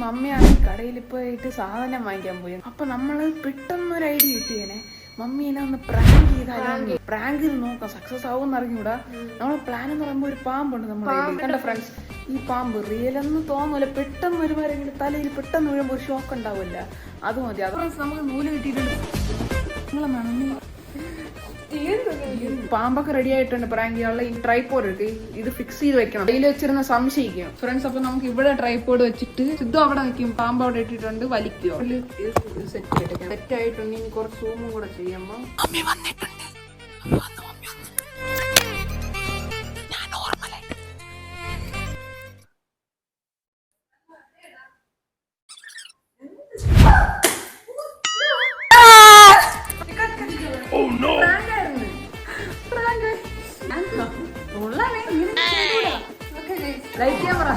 മമ്മിയാണെങ്കിൽ കടയിൽ പോയിട്ട് സാധനം വാങ്ങിക്കാൻ പോയി. അപ്പൊ നമ്മള് പെട്ടെന്നൊരു ഐഡിയ കിട്ടിയേനെ, മമ്മീനെ ഒന്ന് പ്രാങ്ക് ചെയ്താലും പ്രാങ്ക് ചെയ്ത് നോക്കാം സക്സസ് ആവും അറിഞ്ഞൂടാ. നമ്മളെ പ്ലാൻ എന്ന് പറയുമ്പോൾ ഒരു പാമ്പുണ്ട് നമ്മളെ കണ്ട ഫ്രണ്ട്സ്. ഈ പാമ്പ് റിയലെന്ന് തോന്നൂല, പെട്ടെന്ന് ഒരുമാരെങ്കിലും തലയിൽ പെട്ടെന്ന് വീഴുമ്പോൾ ഒരു ഷോക്ക് ഉണ്ടാവില്ല, അത് മതി. അത് നമുക്ക് നൂല് കിട്ടിയിട്ടുണ്ട്. നിങ്ങളെ മണി പാമ്പൊക്കെ റെഡി ആയിട്ടുണ്ട് പ്രാങ്ക് ചെയ്യാനുള്ള. ഈ ട്രൈപോഡ് എടുത്ത് ഇത് ഫിക്സ് ചെയ്ത് വെക്കണം, കയ്യിൽ വെച്ചിരുന്ന സംശയിക്കും ഫ്രണ്ട്സ്. അപ്പൊ നമുക്ക് ഇവിടെ ട്രൈപോഡ് വെച്ചിട്ട് സിദ്ധു അവിടെ നിൽക്കും, പാമ്പ് അവിടെ ഇട്ടിട്ടുണ്ട്, വലിക്കുമോ സെറ്റ് ആയിട്ടുണ്ട്. ഇനി കുറച്ച് സൂമും കൂടെ ചെയ്യുമ്പോ ലൈറ്റ് ക്യാമറ